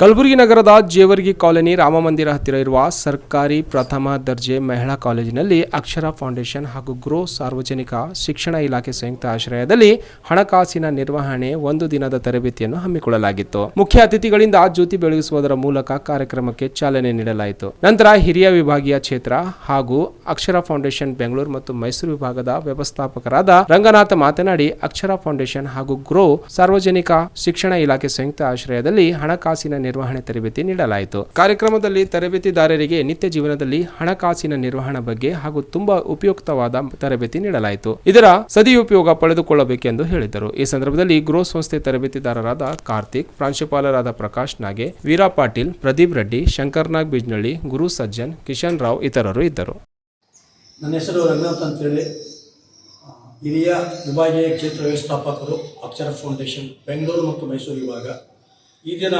ಕಲಬುರಗಿ ನಗರದ ಜೇವರ್ಗಿ ಕಾಲೋನಿ ರಾಮಮಂದಿರ ಹತ್ತಿರ ಇರುವ ಸರ್ಕಾರಿ ಪ್ರಥಮ ದರ್ಜೆ ಮಹಿಳಾ ಕಾಲೇಜಿನಲ್ಲಿ ಅಕ್ಷರ ಫೌಂಡೇಶನ್ ಹಾಗೂ ಗ್ರೋ ಸಾರ್ವಜನಿಕ ಶಿಕ್ಷಣ ಇಲಾಖೆ ಸಂಯುಕ್ತ ಆಶ್ರಯದಲ್ಲಿ ಹಣಕಾಸಿನ ನಿರ್ವಹಣೆ ಒಂದು ದಿನದ ತರಬೇತಿಯನ್ನು ಹಮ್ಮಿಕೊಳ್ಳಲಾಗಿತ್ತು. ಮುಖ್ಯ ಅತಿಥಿಗಳಿಂದ ಜ್ಯೋತಿ ಬೆಳಗಿಸುವುದರ ಮೂಲಕ ಕಾರ್ಯಕ್ರಮಕ್ಕೆ ಚಾಲನೆ ನೀಡಲಾಯಿತು. ನಂತರ ಹಿರಿಯ ವಿಭಾಗೀಯ ಕ್ಷೇತ್ರ ಹಾಗೂ ಅಕ್ಷರ ಫೌಂಡೇಶನ್ ಬೆಂಗಳೂರು ಮತ್ತು ಮೈಸೂರು ವಿಭಾಗದ ವ್ಯವಸ್ಥಾಪಕರಾದ ರಂಗನಾಥ್ ಮಾತನಾಡಿ, ಅಕ್ಷರ ಫೌಂಡೇಶನ್ ಹಾಗೂ ಗ್ರೋ ಸಾರ್ವಜನಿಕ ಶಿಕ್ಷಣ ಇಲಾಖೆ ಸಂಯುಕ್ತ ಆಶ್ರಯದಲ್ಲಿ ಹಣಕಾಸಿನ ನಿರ್ವಹಣೆ ತರಬೇತಿ ನೀಡಲಾಯಿತು. ಕಾರ್ಯಕ್ರಮದಲ್ಲಿ ತರಬೇತಿದಾರರಿಗೆ ನಿತ್ಯ ಜೀವನದಲ್ಲಿ ಹಣಕಾಸಿನ ನಿರ್ವಹಣೆ ಬಗ್ಗೆ ಹಾಗೂ ತುಂಬಾ ಉಪಯುಕ್ತವಾದ ತರಬೇತಿ ನೀಡಲಾಯಿತು. ಇದರ ಸದುಪಯೋಗ ಪಡೆದುಕೊಳ್ಳಬೇಕೆಂದು ಹೇಳಿದರು. ಈ ಸಂದರ್ಭದಲ್ಲಿ ಗ್ರೋ ಸಂಸ್ಥೆ ತರಬೇತಿದಾರರಾದ ಕಾರ್ತಿಕ್, ಪ್ರಾಂಶುಪಾಲರಾದ ಪ್ರಕಾಶ್ ನಾಗೆ, ವೀರಾ ಪಾಟೀಲ್, ಪ್ರದೀಪ್ ರೆಡ್ಡಿ, ಶಂಕರ್ನಾಗ್ ಬಿಜ್ನಳ್ಳಿ, ಗುರು ಸಜ್ಜನ್, ಕಿಶನ್ ರಾವ್ ಇತರರು ಇದ್ದರು. ನನ್ನ ಹೆಸರು ರಂಗನಾಥ್ ಅಂತೇಳಿ, ಹಿರಿಯ ವಿಭಾಗೀಯ ಕ್ಷೇತ್ರ ವ್ಯವಸ್ಥಾಪಕರು, ಅಕ್ಷರ ಫೌಂಡೇಶನ್ ಬೆಂಗಳೂರು ಮತ್ತು ಮೈಸೂರು ವಿಭಾಗ. ಈ ದಿನ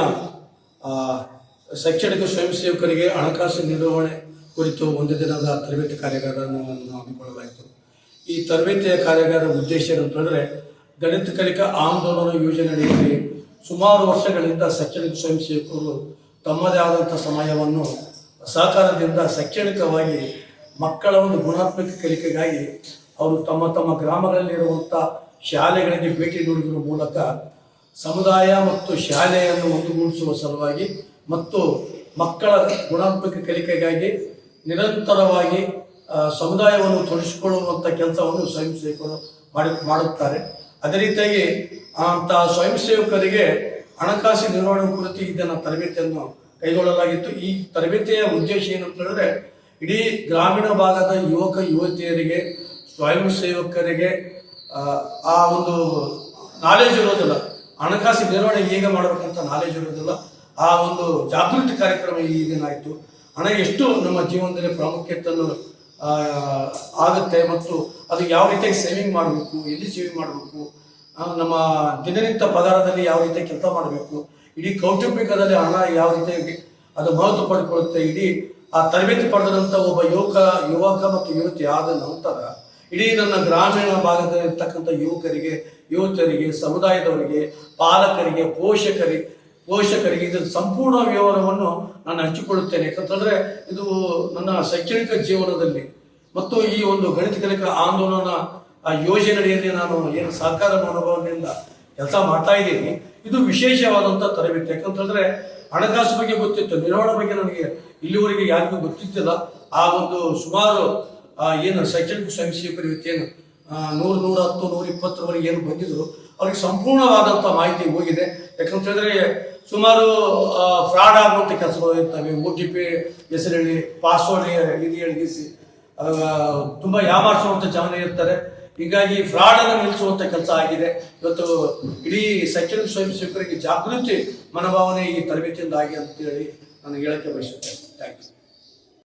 ಶೈಕ್ಷಣಿಕ ಸ್ವಯಂ ಸೇವಕರಿಗೆ ಹಣಕಾಸು ನಿರ್ವಹಣೆ ಕುರಿತು ಒಂದು ದಿನದ ತರಬೇತಿ ಕಾರ್ಯಾಗಾರವನ್ನು ಹಮ್ಮಿಕೊಳ್ಳಲಾಯಿತು. ಈ ತರಬೇತಿಯ ಕಾರ್ಯಾಗಾರದ ಉದ್ದೇಶ ಏನಂತಂದರೆ, ಗಣಿತ ಕಲಿಕಾ ಆಂದೋಲನ ಯೋಜನೆಯಲ್ಲಿ ಸುಮಾರು ವರ್ಷಗಳಿಂದ ಶೈಕ್ಷಣಿಕ ಸ್ವಯಂ ಸೇವಕರು ತಮ್ಮದೇ ಆದಂಥ ಸಮಯವನ್ನು ಸಹಕಾರದಿಂದ ಶೈಕ್ಷಣಿಕವಾಗಿ ಮಕ್ಕಳ ಒಂದು ಗುಣಾತ್ಮಕ ಕಲಿಕೆಗಾಗಿ ಅವರು ತಮ್ಮ ತಮ್ಮ ಗ್ರಾಮಗಳಲ್ಲಿರುವಂಥ ಶಾಲೆಗಳಿಗೆ ಭೇಟಿ ನೀಡುವುದರ ಮೂಲಕ ಸಮುದಾಯ ಮತ್ತು ಶಾಲೆಯನ್ನು ಒಂದುಗೂಡಿಸುವ ಸಲುವಾಗಿ ಮತ್ತು ಮಕ್ಕಳ ಗುಣಾತ್ಮಕ ಕಲಿಕೆಗಾಗಿ ನಿರಂತರವಾಗಿ ಸಮುದಾಯವನ್ನು ತೊಡಗಿಸಿಕೊಳ್ಳುವಂಥ ಕೆಲಸವನ್ನು ಸ್ವಯಂ ಸೇವಕರು ಮಾಡುತ್ತಾರೆ. ಅದೇ ರೀತಿಯಾಗಿ ಅಂಥ ಸ್ವಯಂ ಸೇವಕರಿಗೆ ಹಣಕಾಸು ನಿರ್ವಹಣೆ ಕುರಿತು ಇದನ್ನು ತರಬೇತಿಯನ್ನು ಕೈಗೊಳ್ಳಲಾಗಿತ್ತು. ಈ ತರಬೇತಿಯ ಉದ್ದೇಶ ಏನಂತ ಹೇಳಿದ್ರೆ, ಇಡೀ ಗ್ರಾಮೀಣ ಭಾಗದ ಯುವಕ ಯುವತಿಯರಿಗೆ, ಸ್ವಯಂ ಸೇವಕರಿಗೆ ಆ ಒಂದು ನಾಲೆಜ್ ಇರೋದಿಲ್ಲ, ಹಣಕಾಸು ನಿರ್ವಹಣೆ ಹೇಗೆ ಮಾಡಬೇಕಂತ ನಾಲೆಜ್ ಇರೋದಿಲ್ಲ. ಆ ಒಂದು ಜಾಗೃತಿ ಕಾರ್ಯಕ್ರಮ ಈ ದಿನ ಆಯಿತು. ಹಣ ಎಷ್ಟು ನಮ್ಮ ಜೀವನದಲ್ಲಿ ಪ್ರಾಮುಖ್ಯತೆಯನ್ನು ಆಗುತ್ತೆ ಮತ್ತು ಅದು ಯಾವ ರೀತಿಯಾಗಿ ಸೇವಿಂಗ್ ಮಾಡಬೇಕು, ಎಲ್ಲಿ ಸೇವಿಂಗ್ ಮಾಡಬೇಕು, ನಮ್ಮ ದಿನನಿತ್ಯ ಪಗಾರದಲ್ಲಿ ಯಾವ ರೀತಿಯಾಗಿ ಕೆಲಸ ಮಾಡಬೇಕು, ಇಡೀ ಕೌಟುಂಬಿಕದಲ್ಲಿ ಹಣ ಯಾವ ರೀತಿಯಾಗಿ ಅದು ಮಹತ್ವ ಪಡ್ಕೊಳ್ಳುತ್ತೆ. ಇಡೀ ಆ ತರಬೇತಿ ಪಡೆದಂಥ ಒಬ್ಬ ಯುವಕ ಮತ್ತು ಯುವತಿ ಆದ ನಂತರ ಇಡೀ ನನ್ನ ಗ್ರಾಮೀಣ ಭಾಗದಲ್ಲಿರ್ತಕ್ಕಂಥ ಯುವಕರಿಗೆ, ಯುವತಿಯರಿಗೆ, ಸಮುದಾಯದವರಿಗೆ, ಪಾಲಕರಿಗೆ, ಪೋಷಕರಿಗೆ ಇದರ ಸಂಪೂರ್ಣ ವಿವರವನ್ನು ನಾನು ಹಂಚಿಕೊಳ್ಳುತ್ತೇನೆ. ಯಾಕಂತಂದರೆ ಇದು ನನ್ನ ಶೈಕ್ಷಣಿಕ ಜೀವನದಲ್ಲಿ ಮತ್ತು ಈ ಒಂದು ಗಣಿತ ಕಲಿಕಾ ಆಂದೋಲನ ಯೋಜನೆಯಲ್ಲಿ ನಾನು ಏನು ಸಹಕಾರ ಮನೋಭಾವನೆಯಿಂದ ಕೆಲಸ ಮಾಡ್ತಾ ಇದ್ದೀನಿ. ಇದು ವಿಶೇಷವಾದಂಥ ತರಬೇತಿ. ಯಾಕಂತಂದರೆ ಹಣಕಾಸು ಬಗ್ಗೆ ಗೊತ್ತಿತ್ತು, ನಿರ್ವಹಣೆ ಬಗ್ಗೆ ನನಗೆ ಇಲ್ಲಿವರೆಗೆ ಯಾರಿಗೂ ಗೊತ್ತಿದ್ದಿಲ್ಲ. ಆ ಒಂದು ಸುಮಾರು ಏನು ಶೈಕ್ಷಣಿಕ ಸ್ವಯಂ ಸೇವಕರು ಇವತ್ತೇನು 100, 110, 120ರವರೆಗೆ ಏನು ಬಂದಿದ್ರು ಅವ್ರಿಗೆ ಸಂಪೂರ್ಣವಾದಂಥ ಮಾಹಿತಿ ಹೋಗಿದೆ. ಯಾಕಂತಂದರೆ ಸುಮಾರು ಫ್ರಾಡ್ ಆಗುವಂಥ ಕೆಲಸಗಳು ಇರ್ತವೆ. OTP ಹೆಸರಲ್ಲಿ ಪಾಸ್ವರ್ಡ್ ಇದು ಹೇಳಿಸಿ ತುಂಬ ಯಾಮಾರಿಸುವಂಥ ಜನ ಇರ್ತಾರೆ. ಹೀಗಾಗಿ ಫ್ರಾಡನ್ನು ನಿಲ್ಲಿಸುವಂಥ ಕೆಲಸ ಆಗಿದೆ. ಇವತ್ತು ಇಡೀ ಶೈಕ್ಷಣಿಕ ಸ್ವಯಂ ಸೇವಕರಿಗೆ ಜಾಗೃತಿ ಮನೋಭಾವನೆ ಈ ತರಬೇತಿಯಿಂದ ಆಗಿ ಅಂತೇಳಿ ನಾನು ಹೇಳಕ್ಕೆ ಬಯಸುತ್ತೇನೆ. Thank you.